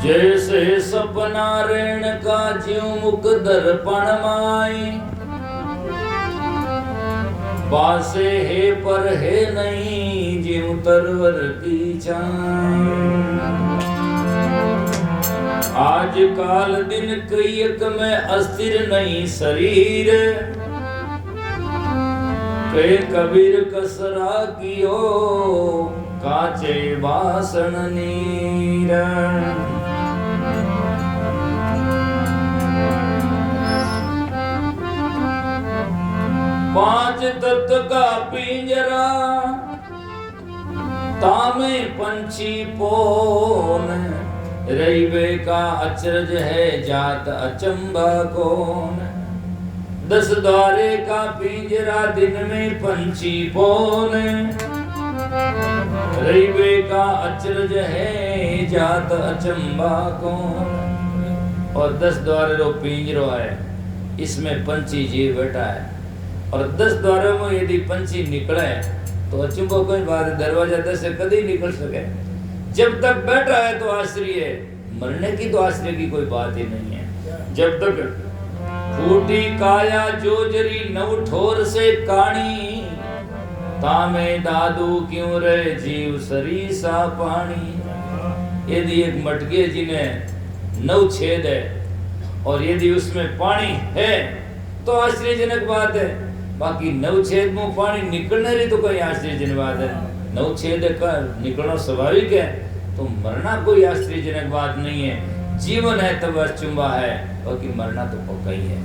जैसे सपना रेण का ज्यों मुख दर्पण माई, बासे है पर है नहीं ज्यों तरवर की छाई। आज काल दिन कईक में अस्थिर नहीं शरीर, के कबीर कसरा कियो काचे बासन नीर। पांच तत्व का पिंजरा तामे पंछी पोन, रईबे का अचरज है जात अचंबा कौन। 10 द्वारे का पिंजरा दिन में पंछी पोन, रईबे का अचरज है जात अचंबा कौन। और 10 द्वारे रो पिंजरो है, इसमें पंछी जीव बैठा है। और 10 द्वारों में यदि पंछी निकले तो अचंबो कोई बात, दरवाजा 10 से कभी निकल सके। जब तक बैठा है तो आश्रय है, मरने की तो आश्रय की कोई बात ही नहीं है। जब तक फूटी काया जोजरी नव ठोर से काणी, तामे दादू क्यों रहे जीव सरीसा पानी। यदि एक मटके जिन्हें 9 छेद है और यदि उसमें पानी है तो आश्चर्यजनक बात है। बाकी 9 छेद में पानी निकलने रही तो कोई आश्चर्यजनक बात है। 9 छेद का निकलना स्वाभाविक है, तो मरना कोई आश्चर्यजनक बात नहीं है। जीवन है तब अचंबा है, बाकी मरना तो पक्का ही है।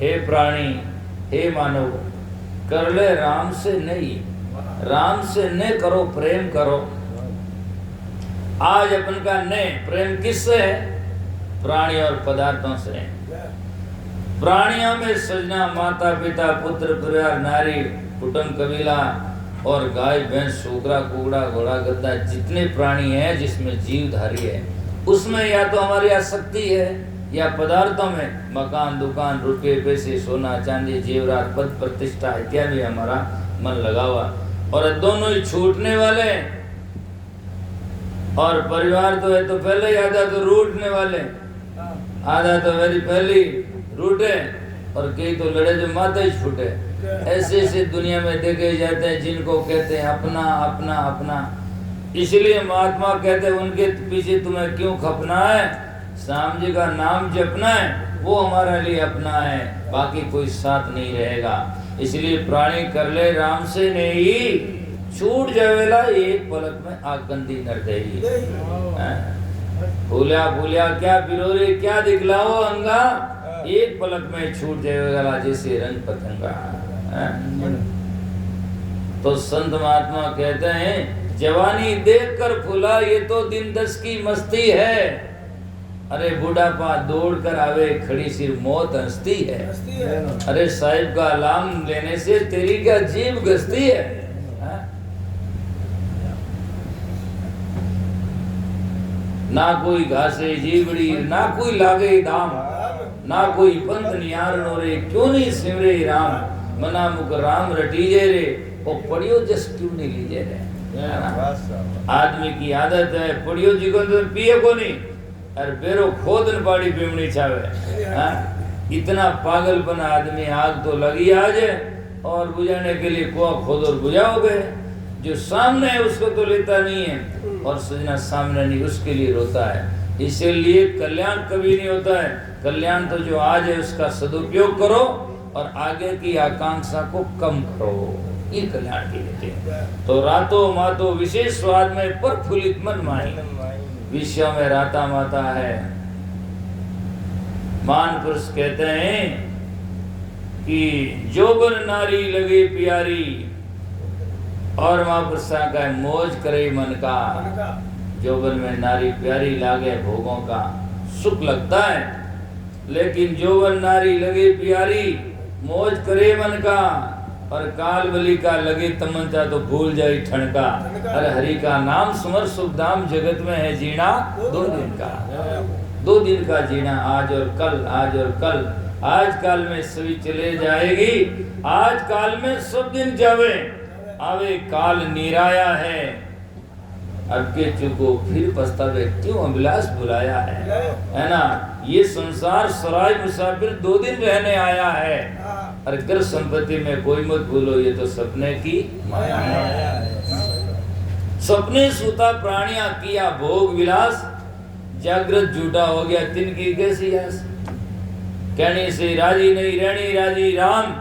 हे प्राणी, हे मानव, कर ले राम से नहीं, राम से न करो, प्रेम करो। आज अपन का ने प्रेम किससे है? प्राणी और पदार्थों से। प्राणियों में सजना, माता पिता, पुत्र, परिवार, नारी, कुटुंब, कबीला और गाय, भैंस, सूकरा, कुकड़ा, घोड़ा, गद्दा, जितने प्राणी हैं जिसमें जीवधारी है, उसमें या तो हमारी आसक्ति है या पदार्थों में मकान, दुकान, रुपये, पैसे, सोना, चांदी, जेवरात, पद, प्रतिष्ठा इत्यादि हमारा मन लगा हुआ, और दोनों ही छूटने वाले। और परिवार तो है तो पहले ही आधा तो रूठने वाले, आधा तो मेरी पहली रूठे, और कई तो लड़े जो माता ही छूटे। ऐसे ऐसे दुनिया में देखे जाते हैं जिनको कहते हैं अपना अपना अपना। इसलिए महात्मा कहते हैं उनके पीछे तुम्हें क्यों खपना है, श्याम जी का नाम जपना है, वो हमारे लिए अपना है, बाकी कोई साथ नहीं रहेगा। इसलिए प्राणी कर ले राम से नहीं, छूट जावेला एक पलक में आगंदी नर देही। भूलिया भूलिया क्या बिरोरे क्या दिखलाओ अंगा, एक पलक में छूट जाएगा जैसे रंग पतंगा। तो संत महात्मा कहते हैं जवानी देखकर फूला ये तो दिन 10 की मस्ती है, अरे बुढ़ापा दौड़ कर आवे खड़ी सिर मौत हंसती है। अरे साहिब का लाम लेने से तेरी क्या जीभ घसती है। ना कोई घासे जीवड़ी ना कोई लागे दाम, ना कोई पंथ नियार रे क्यों नहीं सिमरे राम, मना मुख राम रटीजे रे ओ पढ़ियो जस क्यों नहीं लीजे रे। आदमी की आदत है पढ़ियो जी को तो पिए को नहीं, अरे बेरो खोदन पाड़ी पीमनी छावे। इतना पागलपन आदमी, आग तो लगी आज और बुझाने के लिए कुआं खोद और बुझाओगे, जो सामने है उसको तो लेता नहीं है और सजना सामने नहीं उसके लिए रोता है। इसीलिए कल्याण कभी नहीं होता है, कल्याण तो जो आज है उसका सदुपयोग करो और आगे की आकांक्षा को कम करो, ये कल्याण की नीति। तो रातों मातो विशेष स्वाद में प्रफुल्लित मन माही, विषयों में राता माता है। मान पुरुष कहते हैं कि जोबन नारी लगे प्यारी और महापुरुषा का मौज करे मन का। जोबन में नारी प्यारी लागे भोगों का सुख लगता है, लेकिन जोबन नारी लगे प्यारी मौज करे मन का और काल बलि का लगे तमंचा तो भूल जाए ठनका। अरे हरि का नाम सुमर सुख धाम जगत में है जीना 2 दिन का, 2 दिन का जीना, आज और कल, आज और कल। आज काल में सभी चले जाएगी, आज काल में सब दिन जावे, आवे काल निराया है, अब के चुको फिर पछतावे क्यों अभिलाष बुलाया है ना। ये संसार सराय मुसाफिर 2 दिन रहने आया है, और कर संपत्ति में कोई मत भूलो ये तो सपने की माया है। सपने सूता प्राणिया किया भोग विलास, जागृत झूठा हो गया तिनकी कैसी आस। कहने से राजी नहीं रहनी राजी राम,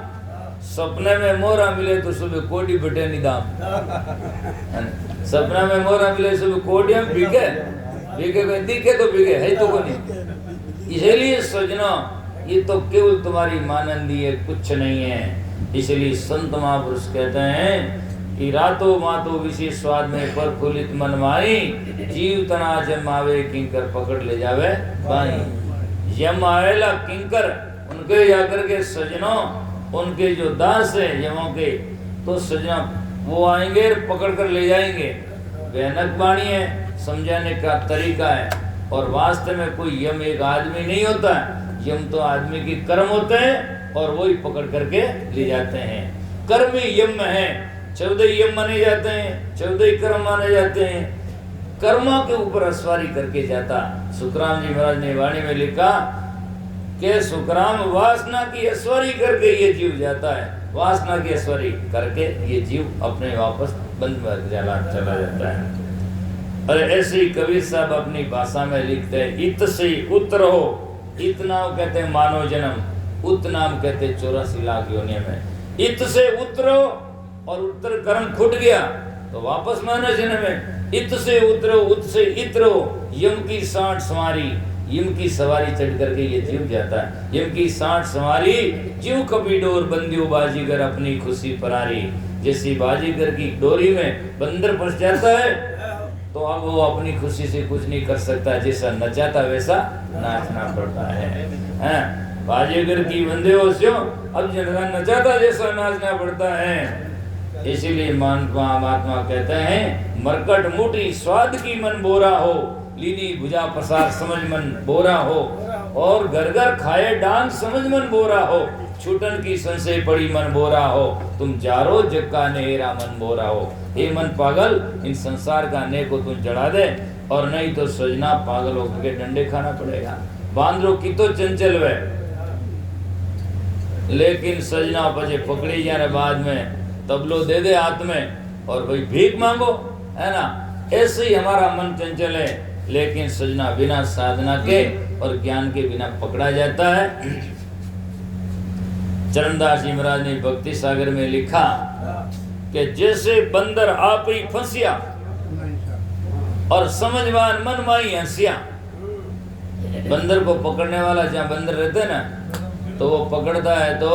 सपने में मोरा मिले तो सुबह कोटी बटे निदाम। सपना में मोरा मिले सुबह कोटियां बिके बिके कोई दिखे तो बिके है तो कोई नहीं। इसलिए सजना ये तो केवल तुम्हारी मानंदी है, कुछ नहीं है। इसलिए संत महापुरुष कहते हैं कि रातों मातो विशेष स्वाद में प्रफुल्लित मन माई, जीव तना जमावे किंकर पकड़ ले जावे बाई। यम आवेला किंकर उनके जाकर के सजनों, उनके जो दास है यमों के, तो सजना वो आएंगे पकड़ कर ले जाएंगे। भयानक वाणी है, समझाने का तरीका है। और वास्तव में कोई यम एक आदमी नहीं होता है, यम तो आदमी के कर्म होते हैं और वही पकड़ करके ले जाते हैं। कर्म ही यम है, 14 यम माने जाते हैं, 14 कर्म माने जाते हैं। कर्मों के ऊपर अस्वारी करके जाता। सुखराम जी महाराज ने वाणी में लिखा कि सुखराम वासना की अस्वारी करके ये जीव जाता है, वासना की अस्वारी करके ये जीव अपने वापस बंद चला जाता है। और ऐसे ही कबीर साहब अपनी भाषा में लिखते हैं, इत से उतरो, इतनाम कहते हैं मानव जन्म, उतनाम कहते हैं 84 लाख योनियों में। इत से उतरो और उत्तर कर्म खुट गया तो वापस मानव जन्म में। इत से उतरो उत से इतरो, यम की 60 सवारी, यम की सवारी चढ़ करके ये जीव जाता है। यम की 60 सवारी, जीव कभी डोर बंदियो बाजीगर अपनी खुशी परारी। जैसी बाजीगर की डोरी में बंदर फंस जाता है तो अब वो अपनी खुशी से कुछ नहीं कर सकता, जैसा नचाता वैसा नाचना पड़ता है। बाजीगर की बंदे हो स्यो, अब जनता नचाता जैसा नाचना पड़ता है। इसीलिए महात्मा कहते हैं, मरकट मुठी स्वाद की मन बोरा हो, लीनी भुजा पसार समझ मन बोरा हो, और घर घर खाए डांग समझ मन बोरा हो, छूटन की संशय पड़ी मन बोरा हो, तुम जारो जग का नेरा मन बोरा हो। हे मन पागल, इन संसार का ने को तुम जड़ा दे, और नहीं तो सजना पागल होकर के डंडे खाना पड़ेगा। बांदरों की तो चंचल वे, लेकिन सजना बजे पकड़ी जाने बाद में तबलो दे दे हाथ में और भाई भीख मांगो, है ना। ऐसे ही हमारा मन चंचल है, लेकिन सजना बिना साधना के और ज्ञान के बिना पकड़ा जाता है। चरणदास जी महाराज ने भक्ति सागर में लिखा कि जैसे बंदर आप ही फंसिया, और समझवान मन माई हंसिया। बंदर को पकड़ने वाला जहाँ बंदर रहते हैं ना, तो वो पकड़ता है तो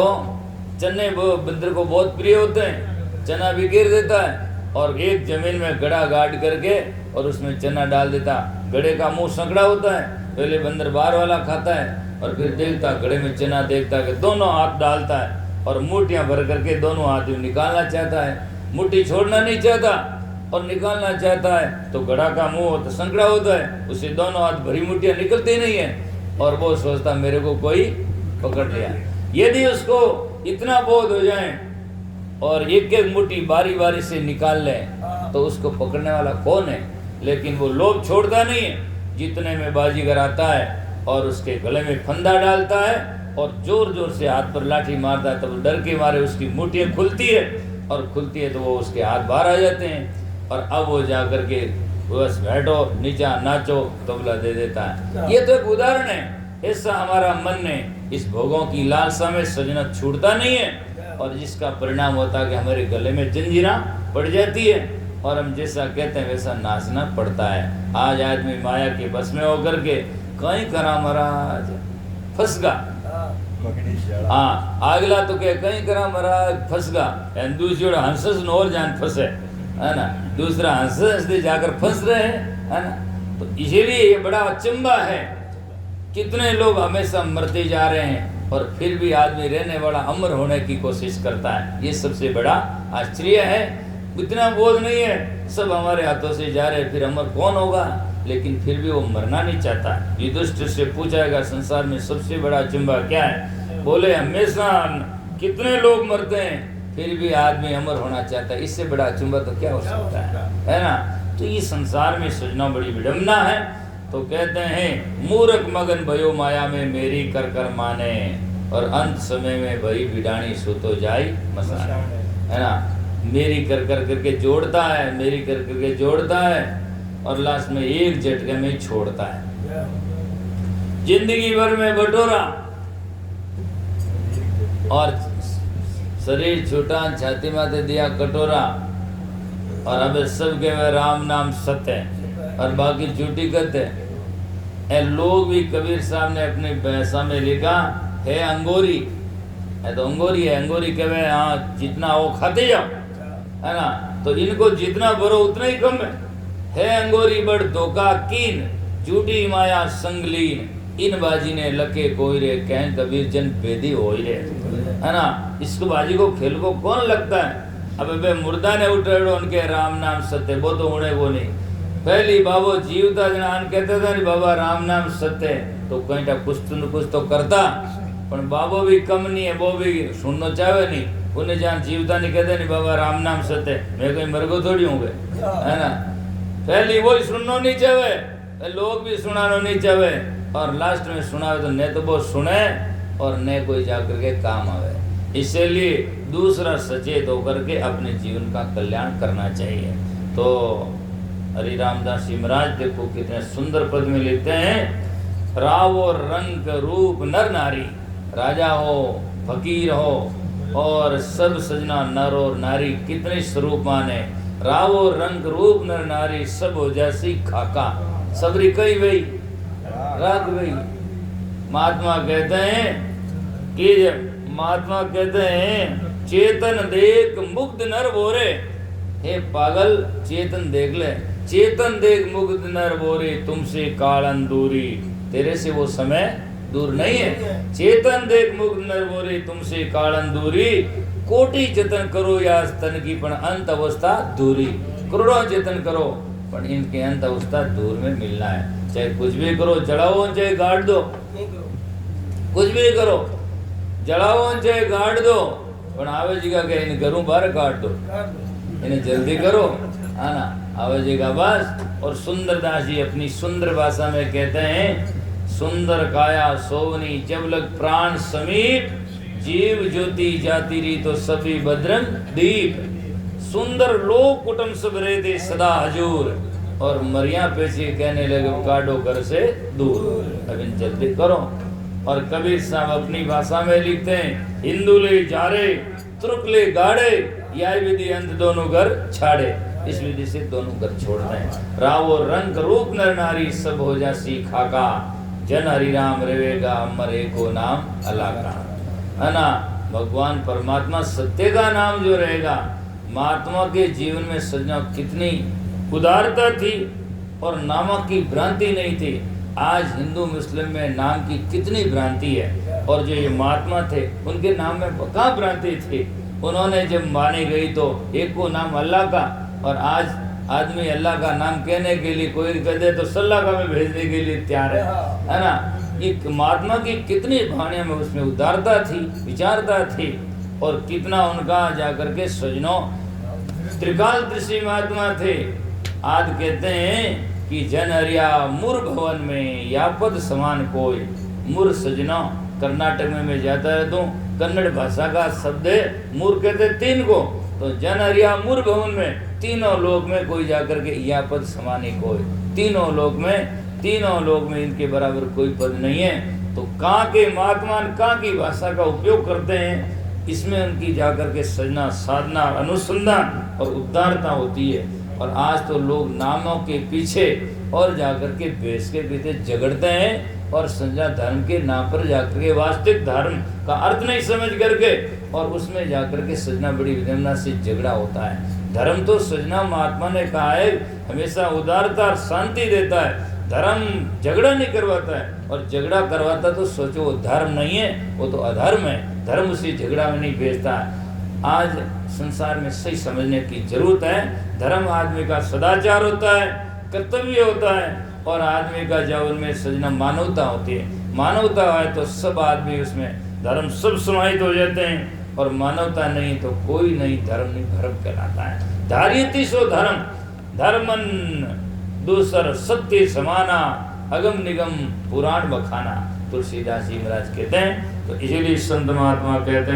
चने वो बंदर को बहुत प्रिय होते हैं, चना भी गिर देता है और एक जमीन में गड़ा गाड़ करके और उसमें चना डाल देता। गड़े का मुंह संकड़ा होता है, पहले बंदर बाहर वाला खाता है और फिर देखता गड़े में चना, देखता कि दोनों हाथ डालता है और मुट्ठियाँ भर करके दोनों हाथ निकालना चाहता है। मुट्ठी छोड़ना नहीं चाहता और निकालना चाहता है तो गड़ा का मुंह तो संकड़ा होता है, उससे दोनों हाथ भरी मुट्ठियाँ निकलती नहीं है और वो सोचता मेरे को कोई पकड़ लिया। यदि उसको इतना बोध हो जाए और एक एक मुट्ठी बारी बारी से निकाल ले तो उसको पकड़ने वाला कौन है। लेकिन वो लोभ छोड़ता नहीं है, जितने में बाजीगर आता है और उसके गले में फंदा डालता है और जोर जोर से हाथ पर लाठी मारता है, तब डर के मारे उसकी मुट्ठियाँ खुलती है और खुलती है तो वो उसके हाथ बाहर आ जाते हैं और अब वो जा करके बस बैठो नीचा नाचो तबला दे देता है। ये तो एक उदाहरण है। ऐसा हमारा मन है, इस भोगों की लालसा में सजना छूटता नहीं है और जिसका परिणाम होता है कि हमारे गले में जंजीरा पड़ जाती है और हम जैसा कहते हैं वैसा नाचना पड़ता है। आज आदमी माया के बस में होकर के कहीं करा महाराज फंस गा, हाँ आगला तो कह कहीं करा महाराज फंस गा, दूसरी हंसस न और जान फंसे है ना, दूसरा हंस दे जाकर फंस रहे हैं है ना। तो इसीलिए ये बड़ा अचंबा है, कितने लोग हमेशा मरते जा रहे हैं और फिर भी आदमी रहने वाला अमर होने की कोशिश करता है। ये सबसे बड़ा आश्चर्य है। इतना बोध नहीं है, सब हमारे हाथों से जा रहे हैं, फिर अमर कौन होगा। लेकिन फिर भी वो मरना नहीं चाहता। युधिष्ठिर से पूछाएगा संसार में सबसे बड़ा अचंबा क्या है, बोले हमेशा कितने लोग मरते हैं फिर भी आदमी अमर होना चाहता है, इससे बड़ा अचंबा तो क्या हो सकता है ना। तो ये संसार में सजना बड़ी विडम्बना है। तो कहते हैं मूर्ख मगन भयो माया में मेरी कर कर माने और अंत समय में भई बिडाणी सुतो जाई मसाने, है ना। मेरी कर कर करके जोड़ता है, मेरी कर करके जोड़ता है और लास्ट में एक झटके में ही छोड़ता है। जिंदगी भर में बटोरा और शरीर छूटा, छाती माथे दिया कटोरा और अब सब के वे राम नाम सत्य और बाकी झूठी कहते। लोग भी कबीर साहब ने अपनी पैसा में लिखा है अंगोरी है, तो अंगोरी है, अंगोरी कहे हाँ जितना हो खाते जाओ है ना। तो इनको जितना भरो उतना ही कम है अंगोरी बड़ धोखा कीन झूठी माया संगलीन, इन बाजी ने लके कोई रे कह कबीर जन बेदी हो रे, है ना। इसको बाजी को खेल को कौन लगता है। अब वे मुर्दा ने उठेड़ो उनके राम नाम सत्य, वो तो उड़े वो नहीं। पहली बाबो जीवता जनान कहता था नहीं बाबा राम नाम सत्य, तो कहीं कुछ तो करता पर बाबो भी कम नहीं है, वो भी सुनना चाहे नहीं। उन्हें जहाँ जीवता नहीं कहते नहीं बाबा राम नाम सत्य, मैं कहीं मरगो थोड़ी होंगे है ना। पहली वही सुनना नहीं चाहे, लोग भी सुनाना नहीं चाहे और लास्ट में सुनावे तो न तो वो सुने और न कोई जाकर के काम आवे। इसलिए दूसरा सचेत होकर के अपने जीवन का कल्याण करना चाहिए। तो हरि रामदास जी महाराज देखो कितने सुंदर पद में लिखते हैं, रावो रंग रूप नर नारी, राजा हो फकीर हो और सब सजना नर और नारी कितने स्वरूप माने। रावो रंग रूप नर नारी सब हो जैसी खाका, सबरी कई वही राग वही। महात्मा कहते हैं कि महात्मा कहते हैं चेतन देख मुग्ध नर बोरे, हे पागल चेतन देख ले, चेतन देख मुग्ध नर बोरे तुमसे कालन दूरी, तेरे से वो समय दूर नहीं है। चेतन देख मुग्ध नर बोरे तुमसे कालन दूरी, कोटि जतन करो या तन की पण अंत अवस्था दूरी। करोड़ों जतन करो पर इनके अंत अवस्था दूर में मिलना है। चाहे कुछ भी करो, जलाओ चाहे गाड़ दो, कुछ भी करो जलाओ चाहे गाड़ दो, पर आवे जी का इन घरों बाहर काट दो, इन्हें जल्दी करो है ना, आवे जी का बस। और सुंदरदास जी अपनी सुंदर भाषा में कहते हैं, सुंदर काया सोवनी जब लग प्राण समीप, जीव ज्योति जाति री तो सभी भद्रंग दीप, सुंदर लोग कुटुंब सब रहते सदा हजूर, और मरिया पेशी कहने लगे काटो घर से दूर, अब इन जल्दी करो। और कबीर साहब अपनी भाषा में लिखते हैं, हिंदू ले जारे तुर्क ले गाड़े, या विधि अंत दोनों घर छाड़े। इस विधि से दोनों घर छोड़ते हैं। रावो रंग रूप नर नारी सब हो जासी खाका, जन हरि राम रेवेगा अमर एको नाम अल्लाह का। है ना, भगवान परमात्मा सत्य का नाम जो रहेगा। महात्मा के जीवन में सजना कितनी उदारता थी और नामक की भ्रांति नहीं थी। आज हिंदू मुस्लिम में नाम की कितनी भ्रांति है, और जो ये महात्मा थे उनके नाम में कहाँ भ्रांति थी। उन्होंने जब मानी गई तो एक को नाम अल्लाह का, और आज आदमी अल्लाह का नाम कहने के लिए कोई कह दे तो सल्लाह का में भेजने के लिए तैयार है ना। एक महात्मा की कितनी वाणियों में उसमें उदारता थी, विचारता थी, और कितना उनका जाकर के सजनों त्रिकाल दृष्टि महात्मा थे। आज कहते हैं कि जन हरिया मुर भवन में या पद समान कोई। मुर सजना कर्नाटक में मैं जाता रहता हूँ, कन्नड़ भाषा का शब्द है मुर, कहते तीन को। तो जन हरिया मुर भवन में तीनों लोक में कोई जाकर के या पद समान ही कोई। तीनों लोक में इनके बराबर कोई पद नहीं है। तो कहाँ के महात्मा कहाँ की भाषा का उपयोग करते हैं, इसमें उनकी जाकर के सजना साधना अनुसंधान और उदारता होती है। और आज तो लोग नामों के पीछे और जाकर के भेष के पीछे झगड़ते हैं, और संजा धर्म के नाम पर जाकर के वास्तविक धर्म का अर्थ नहीं समझ करके, और उसमें जाकर के सजना बड़ी विडंबना से झगड़ा होता है। धर्म तो सजना महात्मा ने कहा है हमेशा उदारता और शांति देता है। धर्म झगड़ा नहीं करवाता है, और झगड़ा करवाता तो सोचो वो धर्म नहीं है, वो तो अधर्म है। धर्म उसी झगड़ा में नहीं भेजता है। आज संसार में सही समझने की जरूरत है। धर्म आदमी का सदाचार होता है, कर्तव्य होता है, और आदमी का जीवन में सजना मानवता होती है। मानवता है तो सब आदमी उसमें धर्म सब समाहित हो जाते हैं, और मानवता नहीं तो कोई नहीं धर्म नहीं धर्म कहलाता है। धार्यति सो धर्म धर्मन दूसर सत्य समाना, अगम निगम पुराण बखाना, तुलसीदास जी महाराज कहते हैं। तो इसलिए संत महात्मा कहते हैं